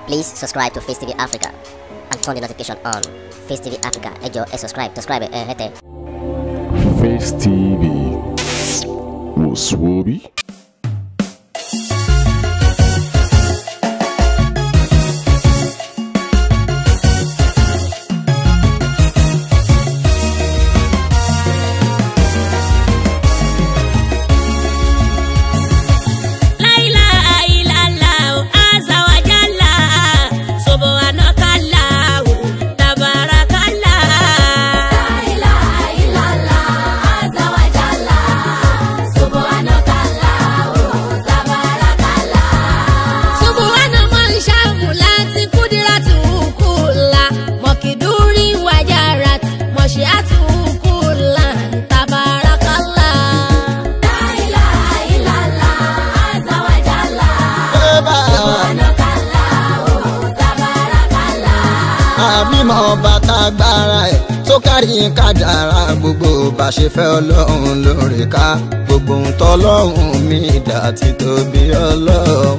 Please subscribe to Face TV Africa and turn the notification on. Face TV Africa, ẹ jọ̀ọ́, subscribe, hete. Face TV was Swoby. Mímọ̀ bàtà agbára ẹ̀ tó kárí kádàrá gbogbo bá ṣe fẹ́ Ọlọ́run lórí ká gbogbo ń tọ́lọ́run mi dá ti tóbi Ọlọ́run.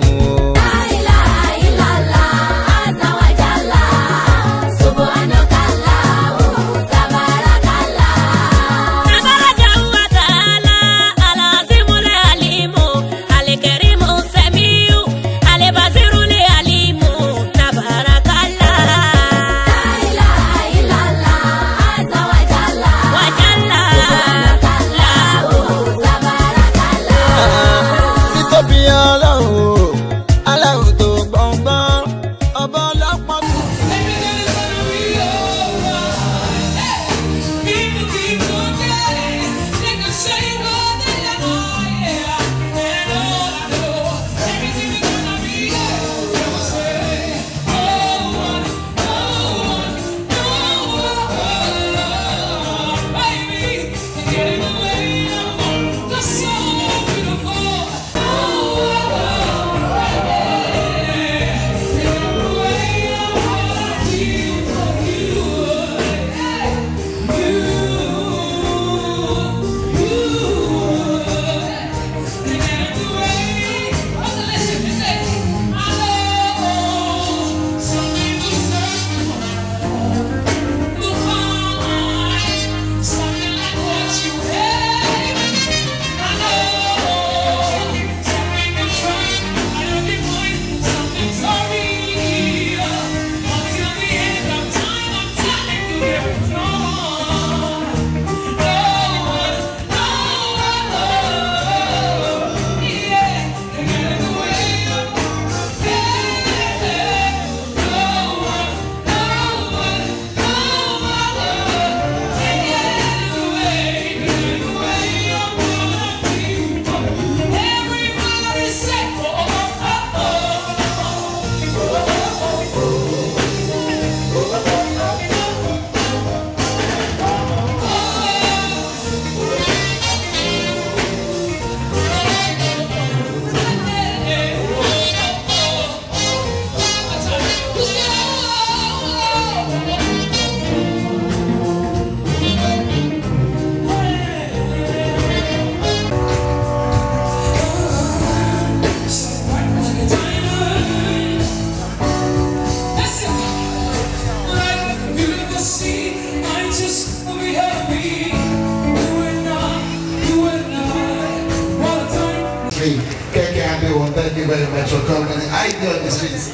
Thank you very much for coming. I did on the streets.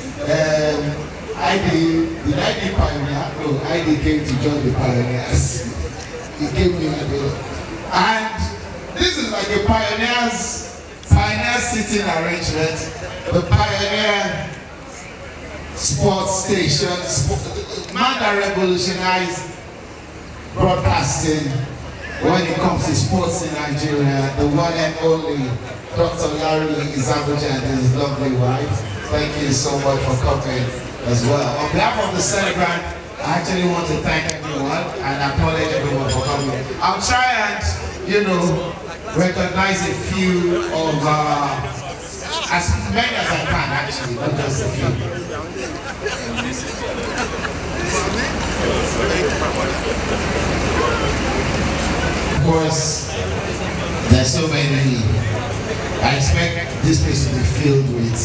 ID Pioneer. No, ID came to join the Pioneers. He gave me a deal. And this is like a Pioneer sitting arrangement. The Pioneer sports station. Man that revolutionized broadcasting when it comes to sports in Nigeria. The one and only Dr. Larry Izabuja and his lovely wife. Thank you so much for coming as well. On behalf of the celebrant, I actually want to thank everyone and acknowledge everyone for coming. I'll try and, recognize a few of, as many as I can actually, not just a few. Of course, there's so many. I expect this place to be filled with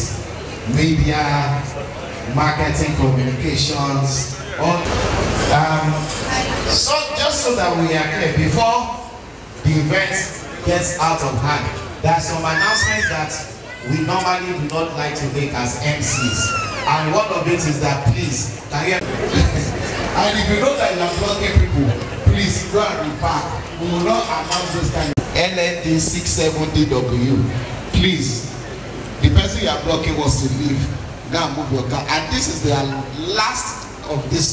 media, marketing, communications, all. So just so that we are clear, before the event gets out of hand, there are some announcements that we normally do not like to make as MCs. And one of it is that please, can you and if you know that you are blocking people, please go and repack. We will not announce this kind of LND 67DW. Please, the person you are blocking wants to leave. Now move your car. And this is the last of this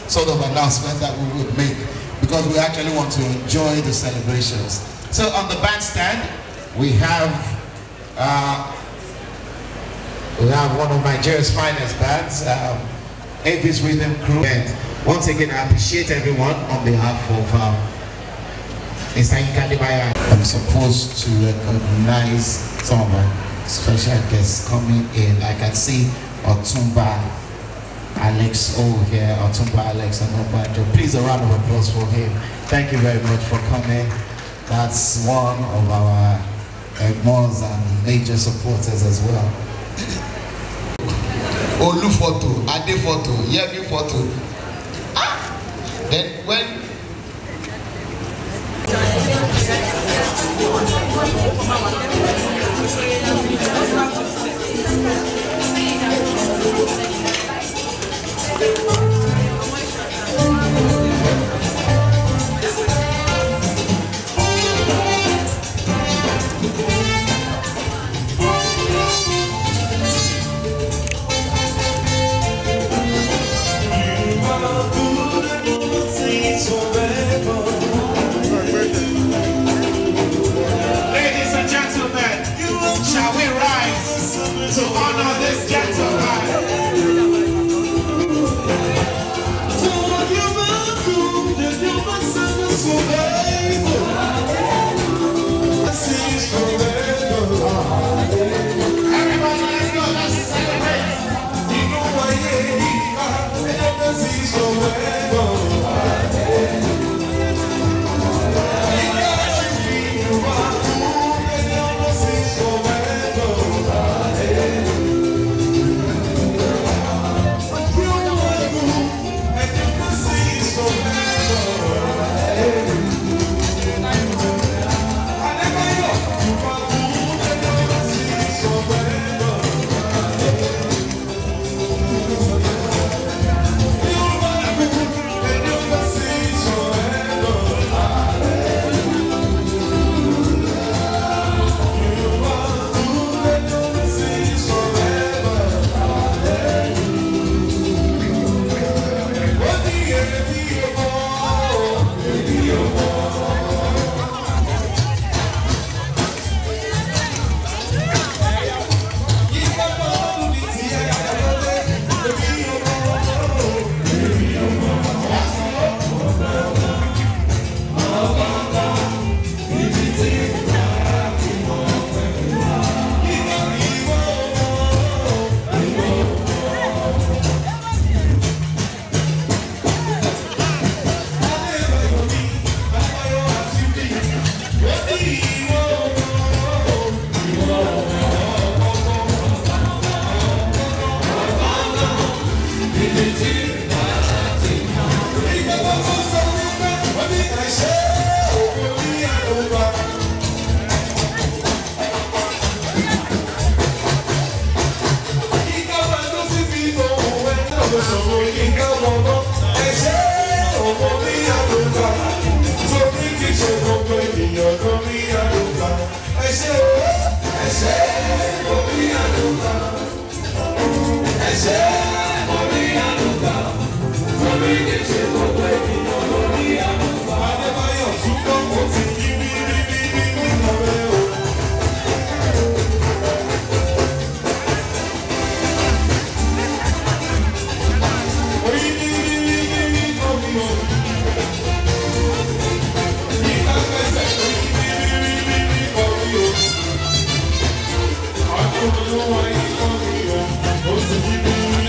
sort of announcement that we would make, because we actually want to enjoy the celebrations. So on the bandstand, we have one of Nigeria's finest bands, Avis Rhythm Crew. And once again, I appreciate everyone on behalf of Mr. Adebayo. I'm supposed to recognize some of our special guests coming in. I can see Otumba Alex O here, Otumba Alex and Obanjo. Please a round of applause for him. Thank you very much for coming. That's one of our most and major supporters as well. Olu photo, Ade photo, Yemi photo. Then when I don't know why you call me.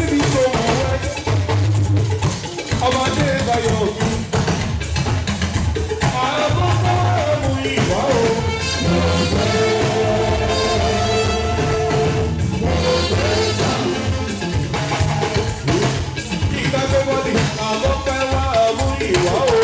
síbi tó mọ̀ wáyé. Ọmọ Adebayo mi. Àkókò ẹ̀mú ìwà o. Ìgbàgbọ́ bọ́dì àkókò ẹ̀mú ìwà o.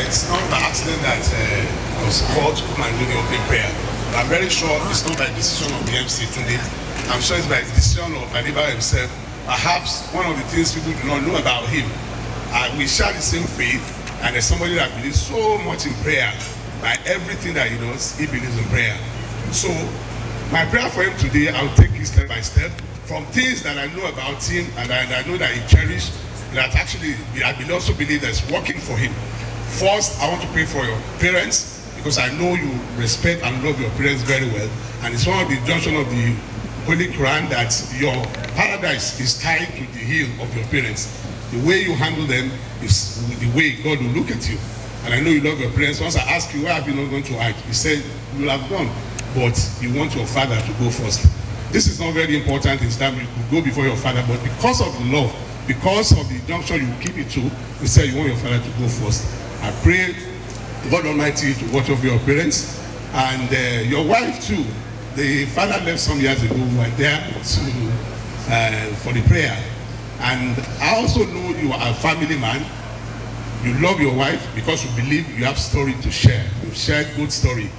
It's not by accident that I was called to come and do the opening prayer. But I'm very sure it's not by decision of the MC today. I'm sure it's by the decision of Adebayo himself. Perhaps one of the things people do not know about him, we share the same faith, and there's somebody that believes so much in prayer. By everything that he does, he believes in prayer. So my prayer for him today, I'll take it step by step from things that I know about him and I know that he cherished, that actually I will also believe that's working for him. First, I want to pray for your parents, because I know you respect and love your parents very well, and it's one of the junction of the Holy Quran that your paradise is tied to the heel of your parents. The way you handle them is the way God will look at you. And I know you love your parents. Once I ask you, why have you not gone to Hajj? You said you will have gone, but you want your father to go first. This is not very important in Islam. You could go before your father, but because of the love, because of the junction you keep it to, you say you want your father to go first. I pray God Almighty to watch over your parents and your wife too. The father left some years ago. We were there for the prayer. And I also know you are a family man. You love your wife because you believe you have story to share. You share good story.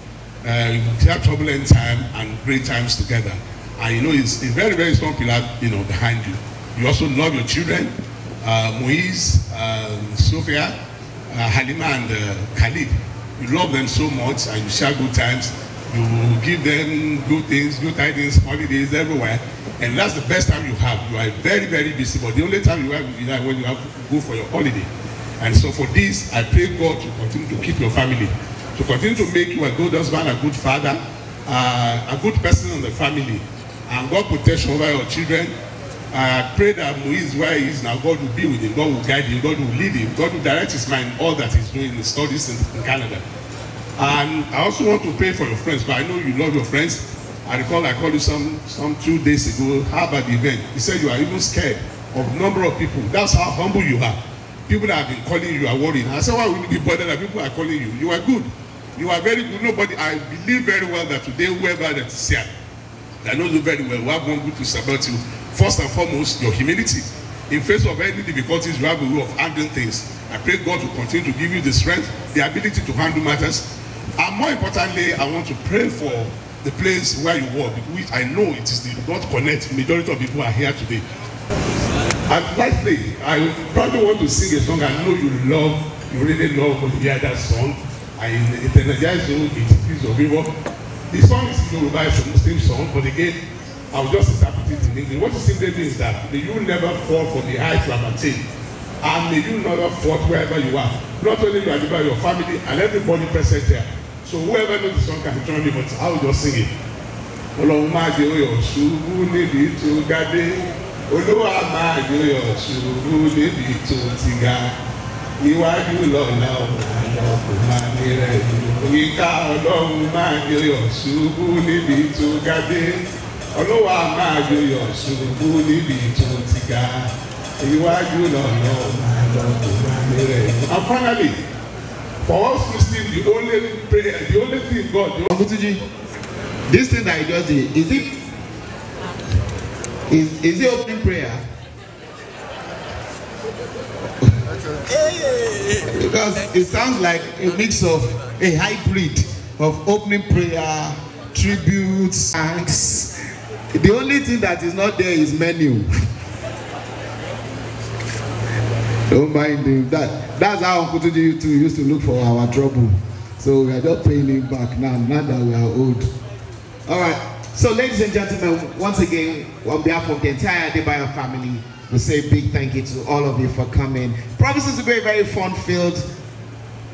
You have turbulent time and great times together. And you know it's a very, very strong pillar, you know, behind you. You also love your children, Moise, Sophia, Halima, and Khalid. You love them so much, and you share good times. You give them good things, good tidings, holidays everywhere, and that's the best time you have. You are very, very busy, but the only time you have is when you have to go for your holiday. And so for this, I pray God to continue to keep your family, to continue to make you a good husband, a good father, a good person in the family, and God protection over your children. I pray that Moise, where he is now, God will be with him, God will guide him, God will lead him, God will direct his mind, all that he's doing, his studies in Canada. And I also want to pray for your friends, but I know you love your friends. I recall I called you some 2 days ago. How about the event? You said you are even scared of the number of people. That's how humble you are. People that have been calling you are worried. I said, why would you be bothered that people are calling you? You are good. You are very good. Nobody, I believe very well that today, whoever that is here, that knows you very well, we have one good to say about you. First and foremost, your humility. In face of any difficulties, you have a way of handling things. I pray God to continue to give you the strength, the ability to handle matters. And more importantly, I want to pray for the place where you work, which I know it is the God Connect. Majority of people are here today. And lastly, I probably want to sing a song I know you really love when you hear that song. And it energizes you, it gives your favor. The song is Yoruba, it's a Muslim song, but again, I'll just interpret it in English. What it simply means is that may you never fall for the heights you have attained, and may you never fall wherever you are. Not only you, but your family and everybody present here. So whoever knows the song can join me, but I'll just sing it. Ọlọ́run máa jẹ́ oyè ṣubú níbi tó ga dé. Olúwa máa jẹ́ oyè ṣubú níbi tó ti ga. Iwájú lọ́la ọ̀la kò máa ní rẹ̀. Ìka Ọlọ́run máa jẹ́ oyè ṣubú níbi tó ga dé. Olúwa máa jẹ́ oyè ṣubú níbi tó ti ga. Iwájú lọ́la ọ̀la kò máa ní rẹ̀. And finally, for us Muslims, the only prayer, the only thing God. This thing that I just did, is it opening prayer? Because it sounds like a mix of a hybrid of opening prayer, tributes, thanks. The only thing that is not there is menu. Don't mind him. That's how Uncle Tuji used to look for our trouble. So we are just paying him back now that we are old. All right. So, ladies and gentlemen, once again, on behalf of the entire Adebayo family, we say a big thank you to all of you for coming. Promises to be a very fun-filled,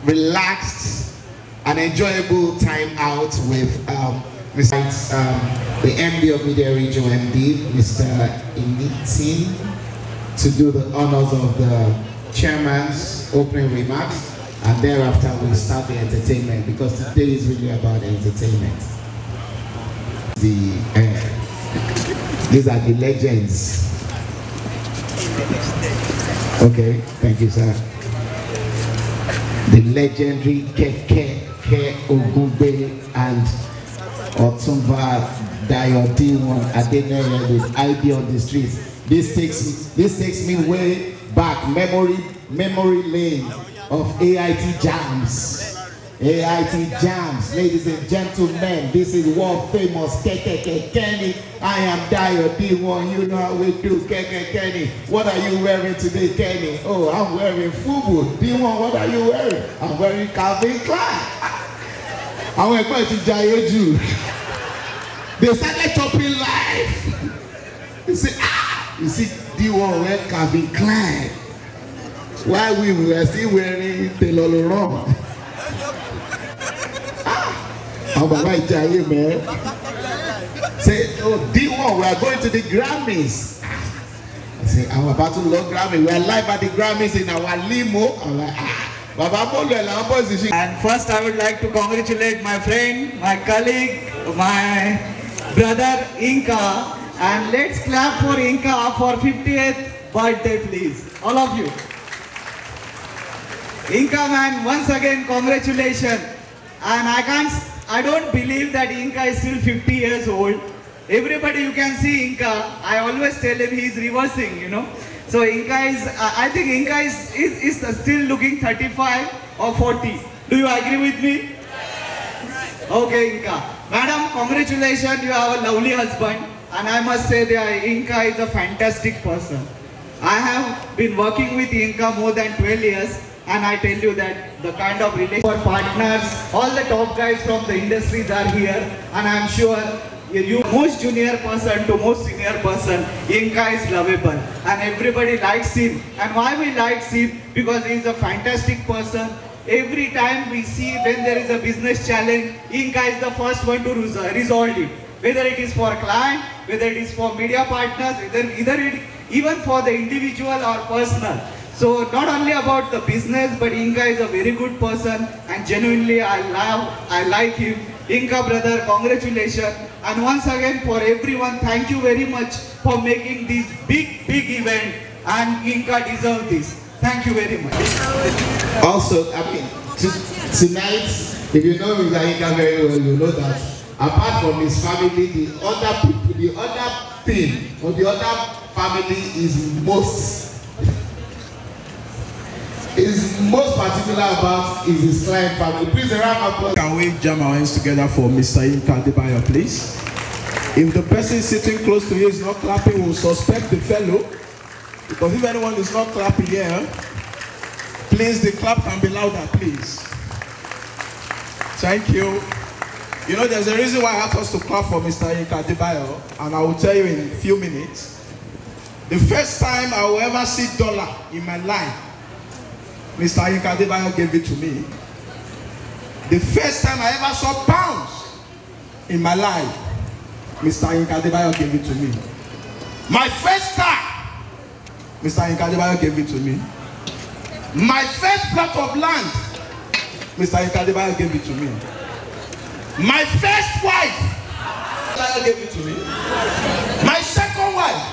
relaxed, and enjoyable time out with the MD of Media Region MD, Mr. Initin, to do the honors of the chairman's opening remarks, and thereafter we'll start the entertainment, because today is really about entertainment. These are the legends. Okay, thank you, sir. The legendary Ogungbe and Otumba Akinele Akinele with ID on the streets. This takes me way back, memory lane of AIT jams. AIT jams, ladies and gentlemen, this is world famous Kenny. I am Dio D1, you know how we do Kenny. What are you wearing today, Kenny? Oh, I'm wearing Fubu. D1, what are you wearing? I'm wearing Calvin Klein. I went back to Jayeju. They started chopping live. You see, D1 wear Calvin Klein. While we were still wearing Taylor Laurent. How about my giant man? Say, oh, D1, we are going to the Grammys. I say, I'm about to love Grammy. We are live at the Grammys in our limo. I'm like, and first I would like to congratulate my friend, my colleague, my brother Inka. And let's clap for Inka for 50th birthday, please. All of you. Inka man, once again congratulations. And I don't believe that Inka is still 50 years old. Everybody you can see Inka, I always tell him he is reversing, you know. So Inka is, I think Inka is still looking 35 or 40. Do you agree with me? Okay, Inka. Madam, congratulations, you have a lovely husband. And I must say that Inka is a fantastic person. I have been working with Inka more than 12 years. And I tell you that the kind of relationship partners, all the top guys from the industries are here. And I'm sure you most junior person to most senior person, Inka is lovable. And everybody likes him. And why we like him? Because he's a fantastic person. Every time we see when there is a business challenge, Inka is the first one to resolve it. Whether it is for client, whether it is for media partners, even for the individual or personal. So not only about the business, but Inka is a very good person, and genuinely I like him. Inka brother, congratulations. And once again for everyone, thank you very much for making this big event, and Inka deserves this. Thank you very much. Also, I mean, tonight, if you know Mr. Inka very well, you know that apart from his family, the other people, the other thing, or the other family is most particular about is his client family. Please, a round of applause. Can we jam our hands together for Mr. Adebayo, please? If the person sitting close to you is not clapping, we'll suspect the fellow. Because if anyone is not clapping here, please, the clap can be louder, please. Thank you. You know, there's a reason why I asked us to clap for Mr. Adebayo, and I will tell you in a few minutes. The first time I will ever see dollar in my life, Mr. Adebayo gave it to me. The first time I ever saw pounds in my life, Mr. Adebayo gave it to me. My first car, Mr. Adebayo gave it to me. My first plot of land, Mr. Adebayo gave it to me. My first wife, Adebayo gave it to me. My second wife,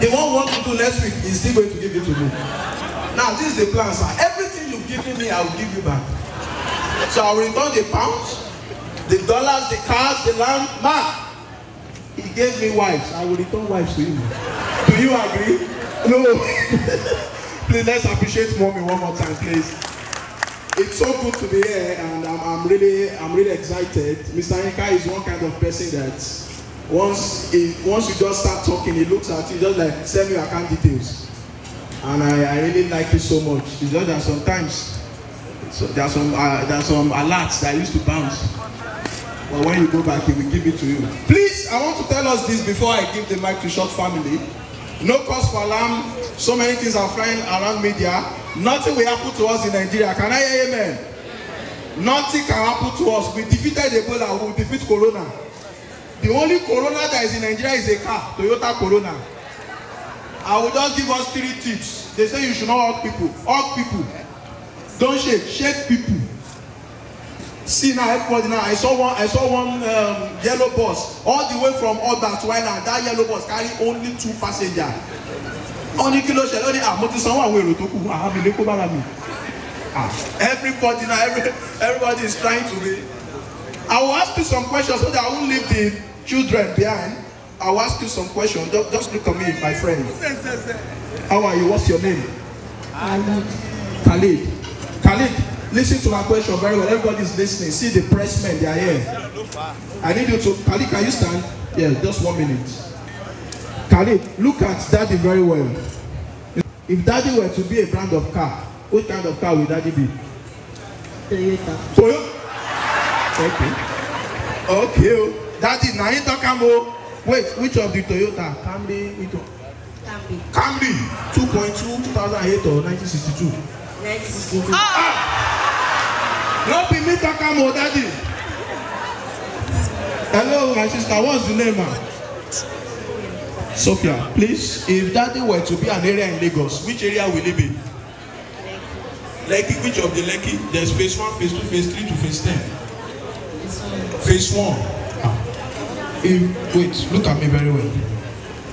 the one who wants to do next week is still going to give it to me. Now, this is the plan, sir. Everything you've given me, I will give you back. So I will return the pounds, the dollars, the cars, the land. Man, he gave me wives. I will return wives to him. Do you agree? No. Please, let's appreciate mommy one more time, please. It's so good to be here, and I'm really excited. Mr. Inka is one kind of person that once you just start talking, he looks at you just like, send me your account details. And I really like it so much. It's just that sometimes there's some alerts that used to bounce. But when you go back, he will give it to you. Please, I want to tell us this before I give the mic to Short Family. No cause for alarm. So many things are flying around media. Nothing will happen to us in Nigeria. Can I hear amen? Nothing can happen to us. We defeated Ebola, we will defeat Corona. The only Corona that is in Nigeria is a car, Toyota Corona. I will just give us 3 tips. They say you should not hug people. Hug people. Don't shake. Shake people. See now, everybody now. I saw one yellow bus all the way from Oda to Island. That yellow bus carry only 2 passengers. Only kilo shell. Only everybody now. Everybody is trying to be. I will ask you some questions so that I won't leave the children behind. I'll ask you some questions. Just look at me, my friend. How are you? What's your name? Khalid. Khalid, listen to my question very well. Everybody's listening. See the pressmen, they are here. I need you to, Khalid, can you stand? Yeah, just 1 minute. Khalid, look at Daddy very well. If Daddy were to be a brand of car, what kind of car would Daddy be? Toyota. Toyota? Okay. Daddy, now you talk about. Wait, which of the Toyota? Camry, which one? Camry. 2.2, 2008 or 1962? 1962. Not be me talking about Daddy. Hello, my sister. What's the name, man? Sophia, please. If daddy were to be an area in Lagos, which area will it be? Lekki. Which of the Lekki? There's phase 1, phase 2, phase 3 to phase 10. Phase 1. Wait, look at me very well.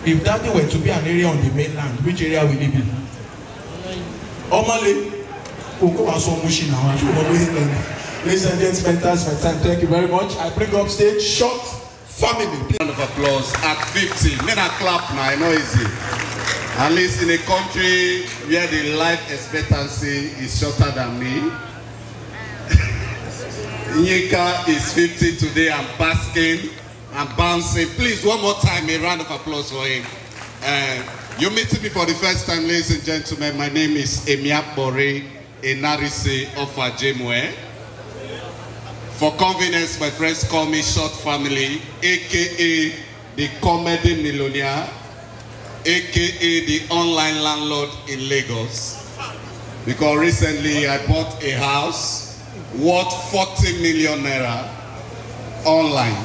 If daddy were to be an area on the mainland, which area will it be? Omale. Ladies and gentlemen, that's my time. Thank you very much. I bring up stage Short Family. Round of applause at 50. Men are clap now, I know easy. At least in a country where the life expectancy is shorter than me. Yinka is 50 today. I'm basking, I'm bouncing. Please, one more time, a round of applause for him. You're meeting me for the first time, ladies and gentlemen. My name is Emiapore Enarise of Ajemwe. For convenience, my friends call me Short Family, aka the comedy millionaire, aka the online landlord in Lagos. Because recently I bought a house worth 40 million naira online.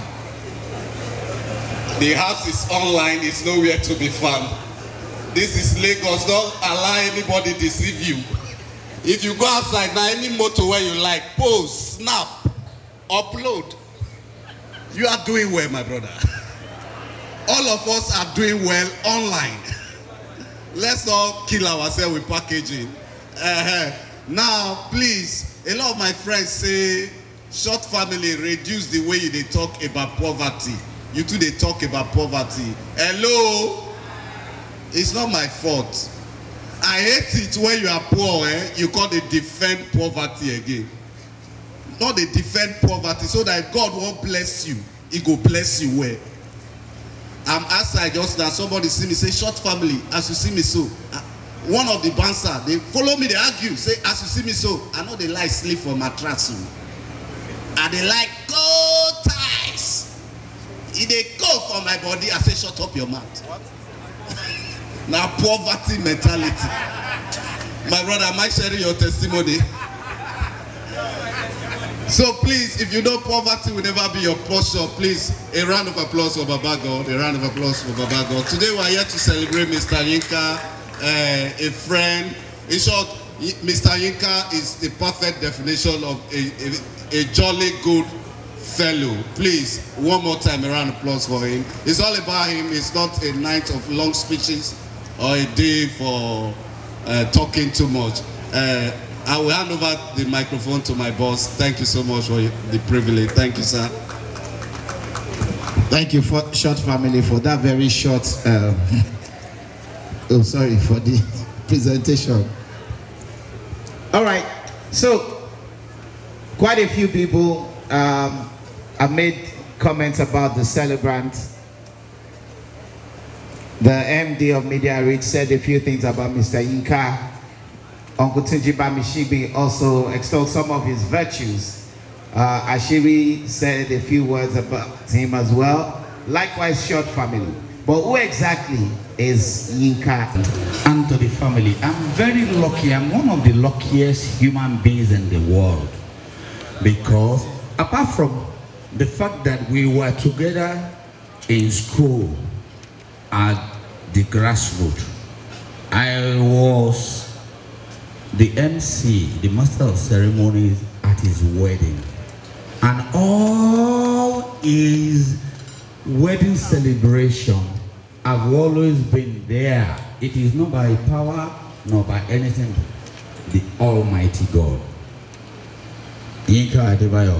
The house is online, it's nowhere to be found. This is Lagos, don't allow anybody deceive you. If you go outside now, any motor where you like, post, snap, upload. You are doing well, my brother. All of us are doing well online. Let's not kill ourselves with packaging. Now, please, a lot of my friends say, Short Family, reduce the way they talk about poverty. You too, they talk about poverty. Hello? It's not my fault. I hate it when you are poor, you can't defend poverty again. Not they defend poverty so that if God won't bless you, he go bless you well. I'm outside just now, somebody see me say, Short Family, as you see me so. One of the bouncer, they follow me, they argue, say, as you see me so. I know they like sleep for mattress. And they like gold ties. If they go for my body, I say, shut up your mouth. What? Now poverty mentality. My brother, am I sharing your testimony? So please, if you know poverty will never be your portion, please, a round of applause for Baba God. A round of applause for Baba God. Today we are here to celebrate Mr. Yinka, a friend. In short, Mr. Yinka is the perfect definition of a jolly good fellow. Please, one more time, a round of applause for him. It's all about him. It's not a night of long speeches or a day for talking too much. I will hand over the microphone to my boss. Thank you so much for the privilege. Thank you, sir. Thank you, for Short Family, for that very short, oh, sorry, for the presentation. All right, so quite a few people have made comments about the celebrant. The MD of Media Reach said a few things about Mr. Yinka. Uncle Tunji Bamishibi also extolled some of his virtues. Ashiri said a few words about him as well. Likewise, Short Family. But who exactly is Yinka? And to the family, I'm very lucky. I'm one of the luckiest human beings in the world. Because apart from the fact that we were together in school at the grassroots, I was the MC, the master of ceremonies at his wedding. And all his wedding celebration, I've always been there. It is not by power, nor by anything, the Almighty God. Yinka Adebayo,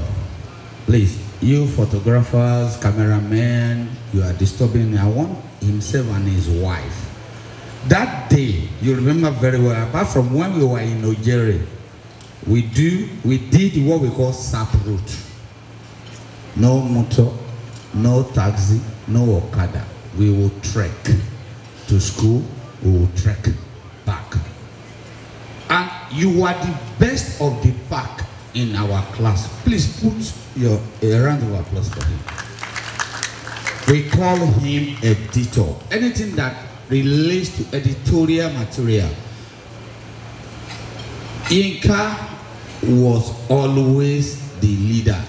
please, you photographers, cameramen, you are disturbing me. I want himself and his wife. That day, you remember very well, apart from when we were in Nigeria, we did what we call SAP route. No motor, no taxi, no Okada. We will trek to school, we will trek back. And you were the best of the pack in our class. Please put a round of applause for him. We call him editor. Anything that relates to editorial material. Yinka was always the leader.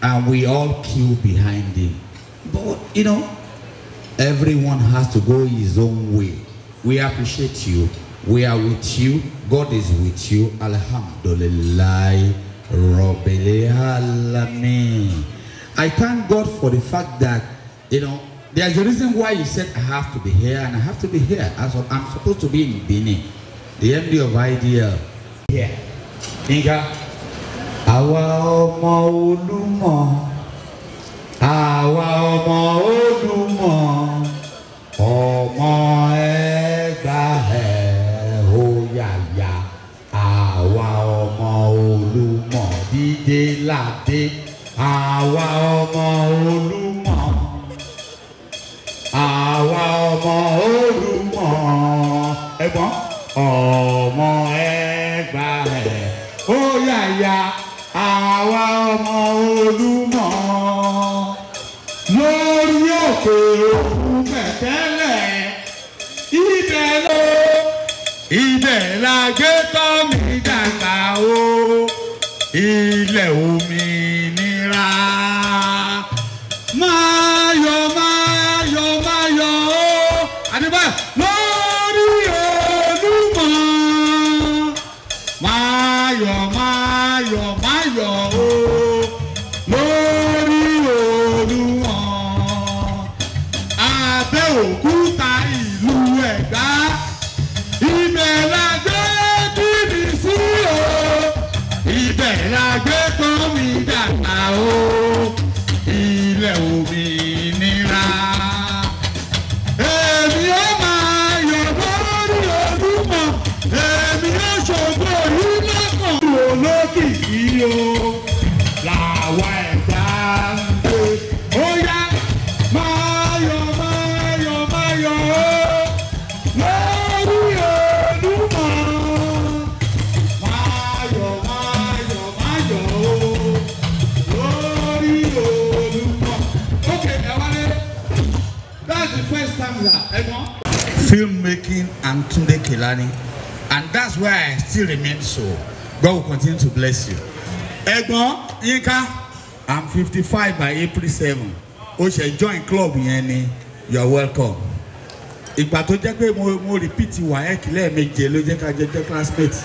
and we all queue behind him. But you know, everyone has to go his own way. We appreciate you. We are with you. God is with you. Alhamdulillah Rabbil Alamin. I thank God for the fact that, you know, there's a reason why he said I have to be here, and I have to be here. I'm supposed to be in Benin, the MD of IDL. Here. Inga. Àwa ọmọ Olúmọ. Àwa ọmọ Olúmọ. Ọmọ Ẹ̀gbá ẹ̀ ó yàyà. Àwa ọmọ Olúmọ dídé ládé. Àwa ọmọ Olúmọ. Àwa ọmọ Olúmọ. Ẹ̀gbọ́n. Ọmọ Ẹ̀gbá ẹ̀ ó yàyà. Àwa ọmọ Olúmọ. Lórí òkè òkun mẹ̀tẹ́lẹ̀. Ibẹ̀ la gbé tọ́ mi dàgbà o. Ilẹ̀ òmìnira. Máyọ̀ máyọ̀ máyọ̀ o. Adebayo lórí Olúmọ. Máyọ̀ máyọ̀ máyọ̀ o. Lórí Olúmọ. Abẹ́òkúta ìlú Ẹ̀gbá. Ibẹ̀ la gbé bíbí sí o. Ibẹ̀ la gbé tán mi dàgbà o. Ilẹ̀ òmìnira. Èmi ó máa yọ̀ lórí Olúmọ. Èmi ó ṣògo yìí lọ́kàn. Olókìkí o. Làwa Ẹ̀gbá ń gbé. Ó yá máyọ̀ máyọ̀ máyọ̀ o. Lórí Olúmọ. Máyọ̀ máyọ̀ máyọ̀ o. Lórí Olúmọ. Okay, Ewale, that's the first time that filmmaking and Tunde Kelani, and that's why I still remain so. God will continue to bless you. Egbon Yinka, I'm 55 by April 7. O ṣe join club yẹn ni, you are welcome. Ìgbà tó jẹ́ pé mo repeat WAEC lẹ́ẹ̀méje ló jẹ́ ká jẹ́ classmates.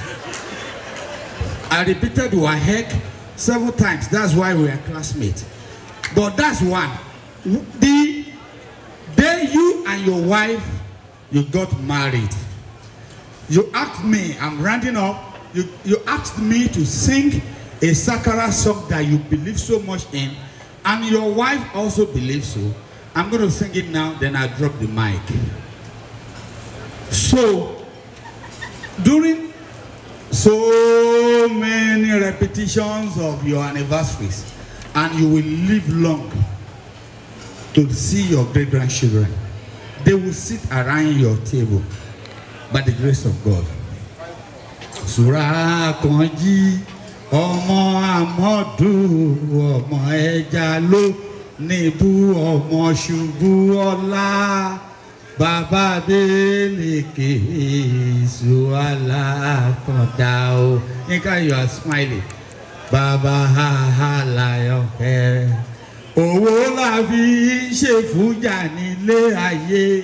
I repeated WAEC several times. That's why we are classmates. But that's one. The day you and your wife you got married, you asked me. I'm rounding up. You asked me to sing a Sakara song that you believe so much in, and your wife also believes so. I'm going to sing it now. Then I drop the mic. So, during so many repetitions of your anniversaries, and you will live long to see your great-grandchildren, they will sit around your table by the grace of God. Sura Konji, Ọmọ Amọ̀dù, Ọmọ Ẹja ló níbú, Ọmọ ṣubú ọlá. Baba Beleke Suala Kondao. Yinka, you are smiling. Baba ha layo he. Owó la fi ṣe fújà nílé ayé.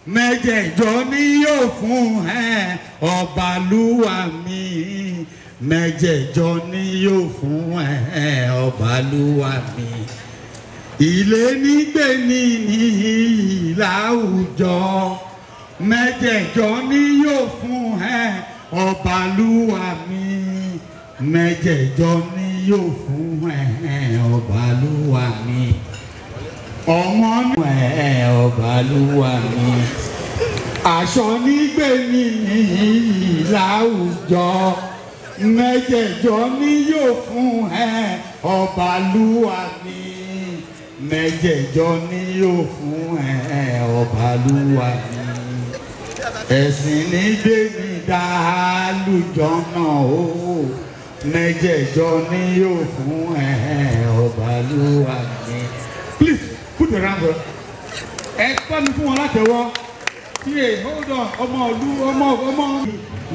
Mẹ́jẹ̀jọ ni yóò fún ẹ Ọbalúwa mi. Mẹ́jẹ̀jọ ni yóò fún ẹ Ọbalúwa mi. Ilé nígbè ní láwùjọ. Mẹ́jẹ̀jọ ni yóò fún ẹ Ọbalúwa mi. Mẹ́jẹ̀jọ ni yóò fún ẹ Ọbalúwa mi. Ọmọ ẹ Ọbalúwa mi. Aṣọ nígbè ní láwùjọ. Mẹ́jẹ̀jọ ni yóò fún ẹ Ọbalúwa mi. Mẹ́jẹ̀jọ ni yóò fún ẹ Ọbalúwa mi. Ẹ̀sìn nígbè ní dàlújọ náà o. Mẹ́jẹ̀jọ ni yóò fún ẹ Ọbalúwa mi. Please put your hand up. Ẹ tọ́ mi fún wọn látẹ̀wọ́. Here, hold on. Ọmọ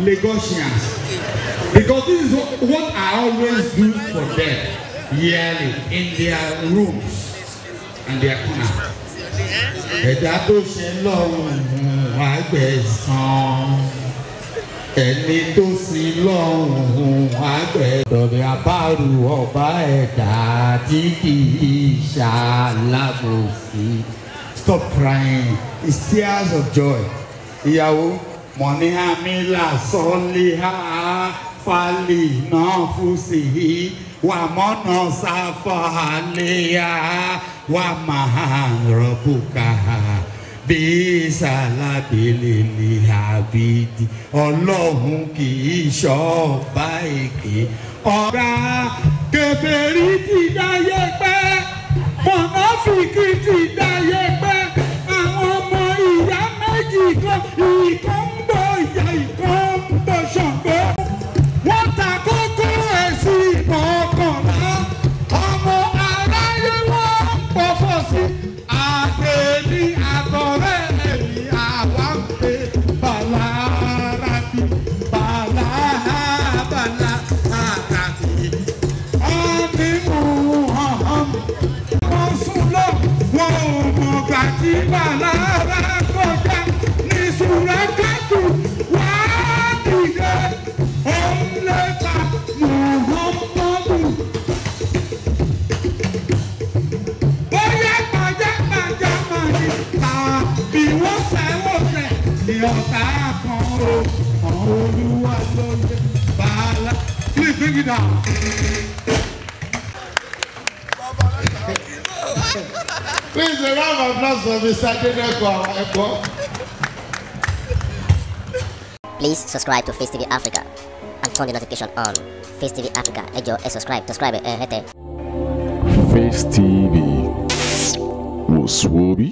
Lagosians. Because this is what I always do for them. yearly in their rooms and their corner. Ẹ̀dá tó ṣe lọ́rùn àgbẹ̀san. Ẹni tó sin lọ́rùn àgbẹ̀. Dọ̀bẹ̀ àbárù ọba ẹ̀dá tí kì í ṣàlábòsí. Stop crying. It's tears of joy. Ìyàwó mọ̀ní àmìlà sọ́líhà fálì náà fúsì wà mọ́nà sáfàlẹ́yà wà máa rọ̀bùkà bí sàlábìlì ní àbídì ọlọ́run kì í ṣọ́ọ̀bá èké. Ọ̀gá kèfèrí ti dáyé pẹ́ mọ̀nàfíkì ti dáyé pẹ́ àwọn ọmọ ìyá méjì kan ìkan ń bọ̀ ìyá ìkan ń bọ̀ Ṣàngó. Wọ́n ta kókó ẹ̀sìn ìkọ̀ọ̀kànlá ọmọ aráyé wọ́n ń pọ̀fọ̀ sí. Àgbèlí àtọ̀rẹ́ ẹ̀mí àwa ń pè bàlárábí bàlábàlá àkàtì. Àmínú hàn wọ́n sùn lọ wọ́n ò mọ̀ gbà tí bàlárà kọjá ní Sùràkàtù wá dìde òun lẹ́ka Mùhàmmádù. Bóyá pàjápàjá máa ní tàbí wọ́n sẹ́wọ́sẹ̀ ní ọ̀tá kan o àwọn olúwa lóye bàálà. Please bring it down. Please, a round of applause for Mr. Adebayo. Please subscribe to Face TV Africa and turn the notification on. Face TV Africa, ẹ jọ̀ọ́, subscribe, hete. Face TV was Swoby.